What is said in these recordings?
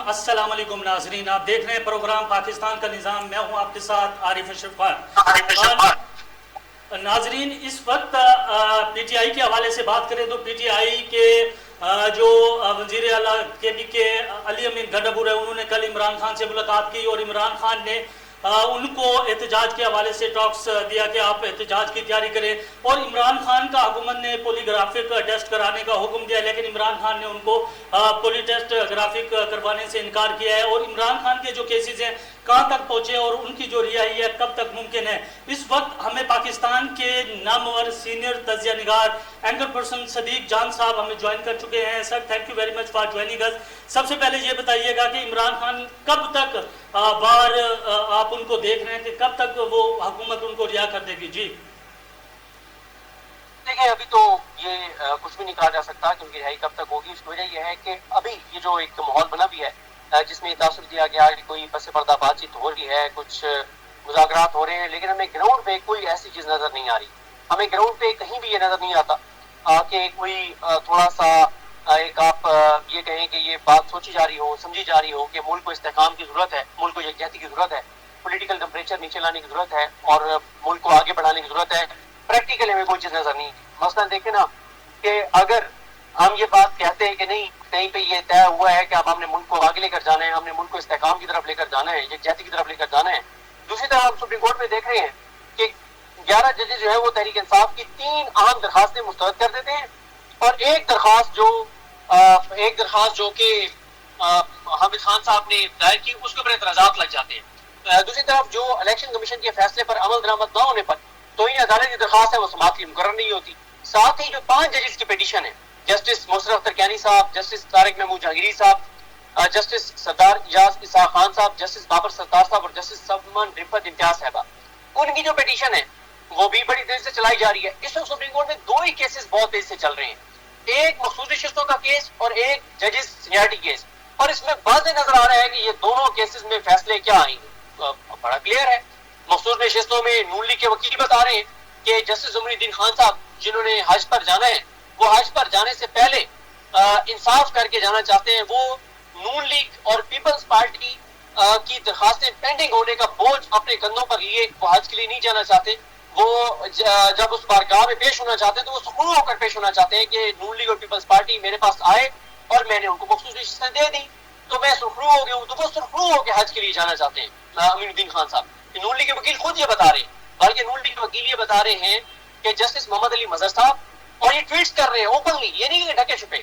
अस्सलाम वालेकुम नाजरीन, आप देख रहे हैं प्रोग्राम पाकिस्तान का निज़ाम। मैं हूं आपके साथ आरिफ अशरफ खान। नाजरीन, इस वक्त पीटीआई के हवाले से बात करें तो पीटीआई के जो वज़ीर आला के अली अमीन गंडापुर है, उन्होंने कल इमरान खान से मुलाकात की और इमरान खान ने उनको एहतजाज के हवाले से टॉक्स दिया कि आप एहतजाज की तैयारी करें। और इमरान खान का हुकूमत ने पोलीग्राफिक टेस्ट कराने का हुक्म दिया, लेकिन इमरान खान ने उनको पोली टेस्ट ग्राफिक करवाने से इनकार किया है। और इमरान खान के जो केसेस हैं कहाँ तक पहुँचे और उनकी जो रिहाई है कब तक मुमकिन है, इस वक्त हमें पाकिस्तान के नामवर सीनियर तजिया निगार एंकर पर्सन सदीक जान साहब हमें ज्वाइन कर चुके हैं। Sir, thank you very much for joining us. सबसे पहले ये बताइएगा कि इमरान खान कब तक बार आप उनको देख रहे हैं कि कब तक वो हुकूमत उनको रिहा कर देगी? जी देखिए, अभी तो ये कुछ भी नहीं कहा जा सकता क्योंकि रिहाई कब तक होगी। उसकी वजह यह है कि अभी ये जो एक माहौल बना भी है जिसमें तासुर दिया गया कि कोई पस पर्दा बातचीत हो रही है, कुछ मुज़ाकरात हो रहे हैं, लेकिन हमें ग्राउंड पे कोई ऐसी चीज नजर नहीं आ रही। हमें ग्राउंड पे कहीं भी ये नजर नहीं आता कि कोई थोड़ा सा एक आप ये कहें कि ये बात सोची जा रही हो, समझी जा रही हो कि मुल्क को इस्तेहकाम की जरूरत है, मुल्क को यकजहती की जरूरत है, पॉलिटिकल टेम्परेचर नीचे लाने की जरूरत है और मुल्क को आगे बढ़ाने की जरूरत है। प्रैक्टिकली हमें कोई चीज नजर नहीं। मसलन देखे ना कि अगर हम ये बात कहते हैं कि नहीं, कहीं पे ये तय हुआ है कि अब हमने मुल्क को आगे लेकर जाना है, हमने मुल्क को इस्तेहकाम की तरफ लेकर जाना है, यकजहती की तरफ लेकर जाना है। दूसरी तरफ हम सुप्रीम कोर्ट में देख रहे हैं कि 11 जजेस जो है वो तहरीक इंसाफ की 3 अहम दरखास्तें मुस्तरद कर देते हैं और एक दरखास्त जो कि हामिद खान साहब ने दायर की, उसके ऊपर एतराजात लग जाते हैं। दूसरी तरफ जो इलेक्शन कमीशन के फैसले पर अमल दरामद न होने पर तो ही अदालत की दरखास्त है वो समाअत के लिए मुकर्रर नहीं होती। साथ ही जो 5 जजेस की पिटीशन है, जस्टिस मोहसिन अख्तर कैनी साहब, जस्टिस तारिक महमूद जहांगीरी साहब, जस्टिस सरदार इजाज इसाक खान साहब, जस्टिस बाबर सत्तार साहब और जस्टिस सलमान रिफत इम्तियाज साहबा, उनकी जो पिटीशन है वो भी बड़ी तेजी से चलाई जा रही है। इस वक्त सुप्रीम कोर्ट में 2 ही केसेस बहुत तेजी से चल रहे हैं, एक मखसूस नशिस्तों का केस और एक जजेस सीनियरिटी केस। और इसमें वाज़ेह नजर आ रहा है कि ये दोनों केसेस में फैसले क्या आएंगे बड़ा क्लियर है। मखसूस नशिस्तों में नून लीग के वकील बता रहे हैं कि जस्टिस ज़ुमरुद्दीन खान साहब जिन्होंने हज पर जाना है, वो हज पर जाने से पहले इंसाफ करके जाना चाहते हैं। वो नून लीग और पीपल्स पार्टी की दरखास्तें पेंडिंग होने का बोझ अपने कंधों पर लिए वो हज के लिए नहीं जाना चाहते। वो जब उस बारगाह में पेश होना चाहते हैं तो वो सुखरू होकर पेश होना चाहते हैं कि नून लीग और पीपल्स पार्टी मेरे पास आए और मैंने उनको मखसूस नशिस्तें दे दी तो मैं सुखरू हो गया हूँ। तो वो सुखरू होकर हज के लिए जाना चाहते हैं अमीनुद्दीन खान साहब। नून लीग के वकील खुद ये बता रहे हैं, बल्कि नून लीग के वकील ये बता रहे हैं कि जस्टिस मोहम्मद अली मजहर साहब, और ये ट्वीट्स कर रहे हैं ओपनली, ये नहीं कि ढके छुपे,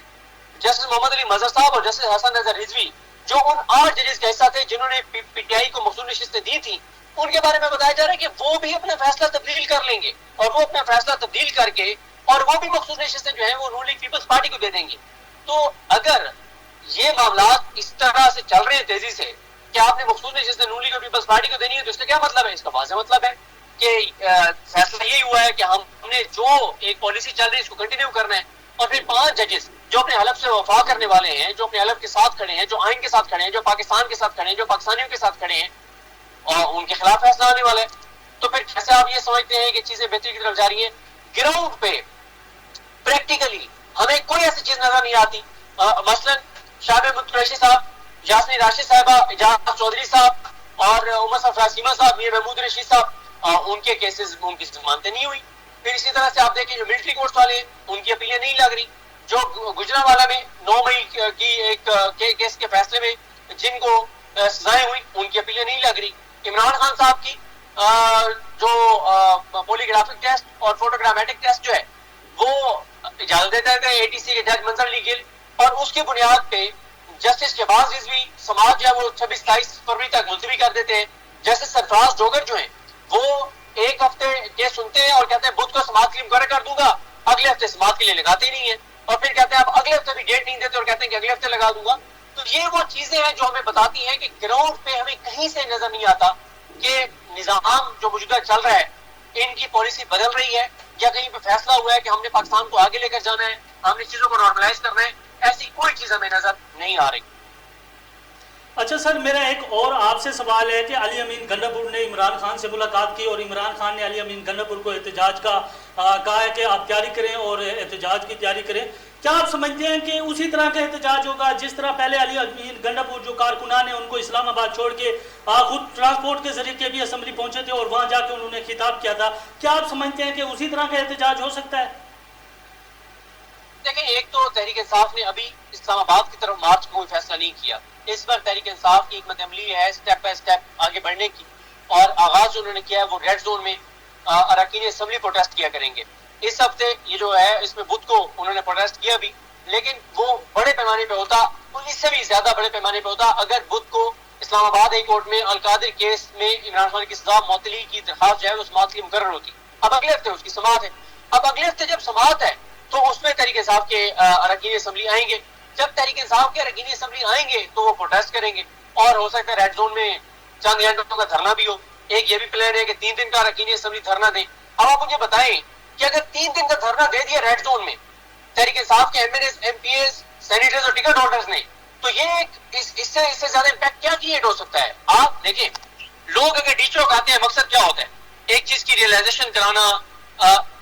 जस्टिस मोहम्मद अली मजहर साहब और जस्टिस हसन नजर रिजवी जो उन 8 जजेस का हिस्सा थे जिन्होंने पीटीआई को मखसूस नशिस्तें दी थी, उनके बारे में बताया जा रहा है कि वो भी अपना फैसला तब्दील कर लेंगे और वो अपना फैसला तब्दील करके और वो भी मखसूस नशिस्तें जो है वो नून लीग पीपल्स पार्टी को दे देंगे। तो अगर ये मामला इस तरह से चल रहे हैं तेजी से कि आपने मखसूस नशिस्तें नून लीग और पीपल्स पार्टी को देनी है, तो इसका क्या मतलब है? इसका वाज़ेह मतलब है कि फैसला यही हुआ है कि हमने जो एक पॉलिसी चल रही है इसको कंटिन्यू करना है। और फिर 5 जजेस जो अपने हलफ से वफा करने वाले हैं, जो अपने हलफ के साथ खड़े हैं, जो आइन के साथ खड़े हैं, जो पाकिस्तान के साथ खड़े हैं, जो पाकिस्तानियों के साथ खड़े हैं, और उनके खिलाफ फैसला आने वाला है। तो फिर कैसे आप ये समझते हैं कि चीजें बेहतरी की तरफ जा रही है? ग्राउंड पे प्रैक्टिकली हमें कोई ऐसी चीज नजर नहीं आती। मसलन शाह महमूद कुरैशी साहब, यास्मीन राशिद साहबा, इजाज चौधरी साहब और उमर सफरासीमा साहब, मीर महमूद रशीद साहब, उनके केसेस उनकी जमानतें नहीं हुई। फिर इसी तरह से आप देखें जो मिलिट्री कोर्ट्स वाले हैं उनकी अपीलें नहीं लग रही। जो गुजरांवाला में 9 मई की एक केस के फैसले में जिनको सजाएं हुई उनकी अपीलें नहीं लग रही। इमरान खान साहब की जो पॉलीग्राफिक टेस्ट और फोटोग्रामेटिक टेस्ट जो है वो इजाजत देते थे एटीसी के जज मंजर अली गिल, और उसकी बुनियाद पे जस्टिस शहबाज रिजवी समाज जो है वो 26-27 फरवरी तक मुलतवी कर देते हैं। जस्टिस सरफराज जोगर जो है वो एक हफ्ते केस सुनते हैं और कहते हैं बुध को समाज के लिए मुकर्रर कर दूंगा, अगले हफ्ते समाज के लिए लगाते ही नहीं है, और फिर कहते हैं अब अगले हफ्ते भी डेट नहीं देते और कहते हैं कि अगले हफ्ते लगा दूंगा। तो ये वो चीजें हैं जो हमें बताती हैं कि ग्राउंड पे हमें कहीं से नजर नहीं आता कि निजाम जो मौजूदा चल रहा है इनकी पॉलिसी बदल रही है या कहीं पे फैसला हुआ है कि हमने पाकिस्तान को आगे लेकर जाना है, हमने चीजों को नॉर्मलाइज करना है। ऐसी कोई चीज हमें नजर नहीं आ रही। اچھا سر، میرا ایک اور آپ سے سوال ہے کہ علی امین گنڈاپور نے عمران خان سے ملاقات کی اور عمران خان نے علی امین گنڈاپور کو احتجاج کا کہا ہے کہ آپ تیاری کریں اور احتجاج کی تیاری کریں. کیا آپ سمجھتے ہیں کہ اسی طرح کا احتجاج ہوگا جس طرح پہلے علی امین گنڈاپور جو کارکنان ہیں ان کو اسلام آباد چھوڑ کے خود ٹرانسپورٹ کے ذریعے کے بھی اسمبلی پہنچے تھے اور وہاں جا کے انہوں نے خطاب کیا تھا، کیا آپ سمجھتے ہیں کہ اسی طرح کا احتجاج ہو سکتا ہے؟ دیکھیں، ایک تو تحریک انصاف نے ابھی اسلام آباد کی طرف مارچ کا کوئی فیصلہ نہیں کیا. اس پر تحریک انصاف کی حکمت عملی ہے سٹیپ بائی سٹیپ آگے بڑھنے کی، اور آغاز جو انہوں نے کیا ہے وہ ریڈ زون میں اراکین اسمبلی پروٹیسٹ کیا کریں گے. اس ہفتے یہ جو ہے اس میں بدھ کو انہوں نے پروٹیسٹ کیا بھی، لیکن وہ بڑے پیمانے پہ ہوتا، اس سے بھی زیادہ بڑے پیمانے پہ ہوتا اگر بدھ کو اسلام آباد ہائی کورٹ میں القادر کیس میں عمران خان کی سزا معطلی کی درخواست جو ہے اس معطلی مقرر ہوتی. اب اگلے ہفتے اس کی سماعت ہے. اب اگلے ہفتے جب سماعت ہے تو اس میں تحریک انصاف کے اراکین اسمبلی آئیں گے. جب تحریک انصاف کے اراکین اسمبلی آئیں گے تو وہ پروٹیسٹ کریں گے، اور ہو سکتا ہے ریڈ زون میں چند گھنٹوں کا دھرنا بھی ہو. ایک یہ بھی پلان ہے کہ 3 دن کا اراکین اسمبلی دھرنا دیں. اب آپ مجھے بتائیں کہ اگر 3 دن کا دھرنا دے دیا ریڈ زون میں تحریک انصاف کے M N As, M P As, senators اور ٹکٹ ہولڈرز نے، تو یہ اس سے زیادہ امپیکٹ کیا کریٹ ہو سکتا ہے؟ آپ دیکھیں، لوگ اگر ڈی چوک آتے ہیں مقصد کیا ہوتا ہے؟ ایک چیز کی ریئلائزیشن کرانا،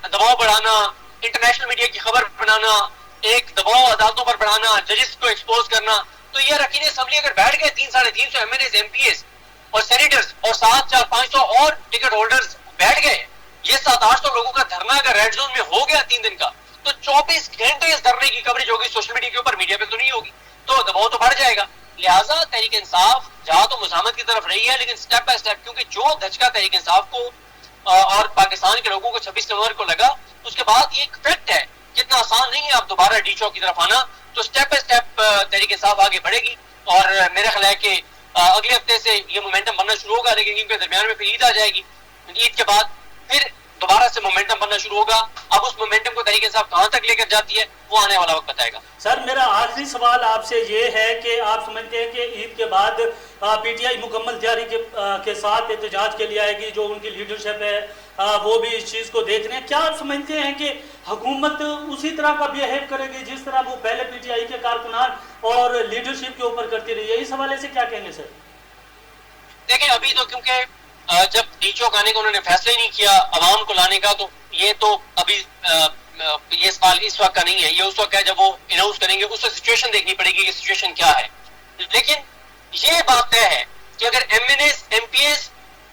دباؤ بڑھانا، انٹرنیشنل میڈیا کی خبر بنانا، ایک دباؤ عدالتوں پر بڑھانا، ججز کو ایکسپوز کرنا. تو یہ اراکین اسمبلی اگر بیٹھ گئے 300-350 M N As, M P As اور سینیٹرز اور 700-500 اور ٹکٹ ہولڈرز بیٹھ گئے، یہ 700-800 لوگوں کا دھرنا اگر ریڈ زون میں ہو گیا 3 دن کا، تو 24 گھنٹے اس دھرنے کی کوریج ہوگی سوشل میڈیا کے اوپر، میڈیا پہ تو نہیں ہوگی، تو دباؤ تو بڑھ جائے گا. لہٰذا تحریک انصاف جہاں تو مزاحمت کی طرف رہی ہے، لیکن سٹیپ بائی سٹیپ، کیونکہ جو دھچکا تحریک انصاف کو اور پاکستان کے لوگوں کو 26 نومبر کو لگا، اس کے بعد یہ ایک فیکٹ ہے کہ اتنا آسان نہیں ہے اب دوبارہ ڈی چوک کی طرف آنا. تو step by step Tehreek Insaf آگے بڑھے گی، اور میرا خیال ہے کہ اگلے ہفتے سے یہ مومنٹم بننا شروع ہوگا، لیکن ان کے درمیان میں پھر عید آ جائے گی. عید کے بعد پھر دوبارہ سے مومنٹم بننا شروع ہوگا. اب اس مومنٹم کو تحریک انصاف کہاں تک لے کر جاتی ہے وہ آنے والا وقت بتائے گا. سر، میرا آخری سوال آپ سے یہ ہے کہ آپ سمجھتے ہیں کہ عید کے بعد پی ٹی آئی مکمل تیاری کے ساتھ احتجاج کے لیے آئے گی، جو ان کی لیڈرشپ ہے وہ بھی اس چیز کو دیکھ رہے ہیں. کیا آپ سمجھتے ہیں کہ حکومت اسی طرح کا بیہیو کرے گی جس طرح وہ پہلے پی ٹی آئی کے کارکنان اور لیڈرشپ کے اوپر کرتی رہی ہے؟ اس حوالے سے کیا کہیں گے سر؟ دیکھیں، ابھی تو کیونکہ جب ڈی چوک آنے کا انہوں نے فیصلہ ہی نہیں کیا عوام کو لانے کا، تو یہ تو ابھی یہ سوال اس وقت کا نہیں ہے، یہ اس وقت ہے جب وہ اناؤنس کریں گے. اس وقت سچویشن دیکھنی پڑے گی کہ سچویشن کیا ہے. لیکن یہ بات طے ہے کہ اگر M N As, M P As,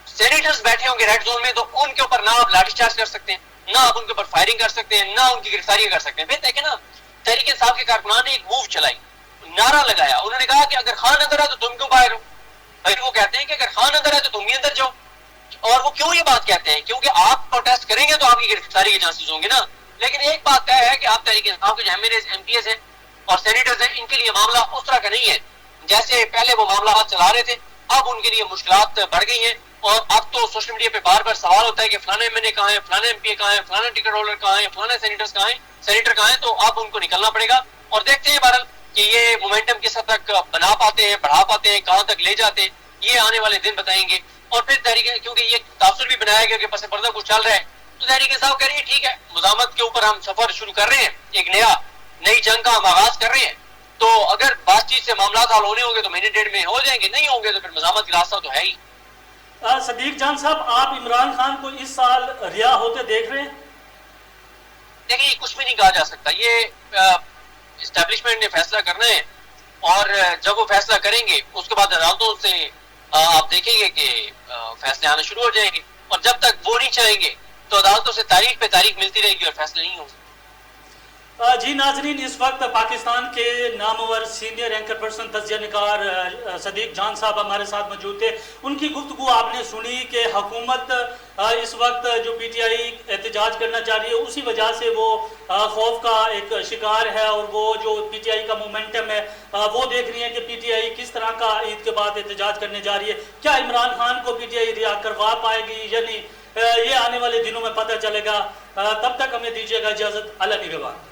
senators بیٹھے ہوں گے ریڈ زون میں، تو ان کے اوپر نہ آپ لاٹھی چارج کر سکتے ہیں، نہ آپ ان کے اوپر فائرنگ کر سکتے ہیں، نہ ان کی گرفتاری کر سکتے ہیں. پھر دیکھیں نا، تحریک انصاف کے کارکنان نے ایک موو چلائی، نعرہ لگایا. انہوں نے کہا کہ اگر خان اندر ہے تو تم کیوں باہر ہو؟ بھائی وہ کہتے ہیں کہ اگر خان اندر ہے تو تم بھی اندر جاؤ. اور وہ کیوں یہ بات کہتے ہیں؟ کیونکہ آپ پروٹیسٹ کریں گے تو آپ کی گرفتاری کے چانسز ہوں گے نا. لیکن ایک بات طے ہے کہ آپ تحریک انصاف کے جو M N As, M P As ہیں اور سینیٹرز ہیں، ان کے لیے معاملہ اس طرح کا نہیں ہے جیسے پہلے وہ معاملات چلا رہے تھے. اب ان کے لیے مشکلات بڑھ گئی ہیں، اور اب تو سوشل میڈیا پہ بار بار سوال ہوتا ہے کہ فلانا ایم این اے کہاں ہے، فلانا ایم پی اے کہاں ہے، فلانا ٹکٹ ہولڈر کہاں ہے، فلانا سینیٹر کہاں ہے. تو اب ان کو نکلنا پڑے گا، اور دیکھتے ہیں بہرحال کہ یہ مومنٹم کس حد تک بنا پاتے ہیں، بڑھا پاتے ہیں، کہاں تک لے جاتے ہیں، یہ آنے والے دن بتائیں گے. اور پھر تحریک، کیونکہ یہ تاثر بھی بنایا گیا کہ پس پردہ کچھ چل رہا ہے، تو تحریک انصاف کہہ رہی ہے ٹھیک ہے، مزاحمت کے اوپر ہم سفر شروع کر رہے ہیں، ایک نئی جنگ کا ہم آغاز کر رہے ہیں. تو اگر بات چیت سے معاملات حل ہونے ہوں گے تو مہینے ڈیڑھ میں ہو جائیں گے، نہیں ہوں گے تو پھر مزاحمت کا راستہ تو ہے ہی. صدیق جان صاحب، آپ عمران خان کو اس سال رہا ہوتے دیکھ رہے ہیں؟ دیکھیں، کچھ بھی نہیں کہا جا سکتا، یہ اسٹیبلشمنٹ نے فیصلہ کرنا ہے، اور جب وہ فیصلہ کریں گے اس کے بعد عدالتوں سے آپ دیکھیں گے کہ فیصلے آنا شروع ہو جائیں گے. اور جب تک وہ نہیں چاہیں گے تو عدالتوں سے تاریخ پہ تاریخ ملتی رہے گی اور فیصلے نہیں ہوں گے. جی ناظرین، اس وقت پاکستان کے نامور سینئر اینکر پرسن، تجزیہ نگار صدیق جان صاحب ہمارے ساتھ موجود تھے. ان کی گفتگو آپ نے سنی کہ حکومت اس وقت جو پی ٹی آئی احتجاج کرنا چاہ رہی ہے اسی وجہ سے وہ خوف کا ایک شکار ہے، اور وہ جو پی ٹی آئی کا مومنٹم ہے وہ دیکھ رہی ہے کہ پی ٹی آئی کس طرح کا عید کے بعد احتجاج کرنے جا رہی ہے. کیا عمران خان کو پی ٹی آئی رہا کروا پائے گی یا نہیں، یہ آنے والے دنوں میں پتہ چلے گا. تب تک ہمیں دیجیے گا اجازت. اللہ نگہبان.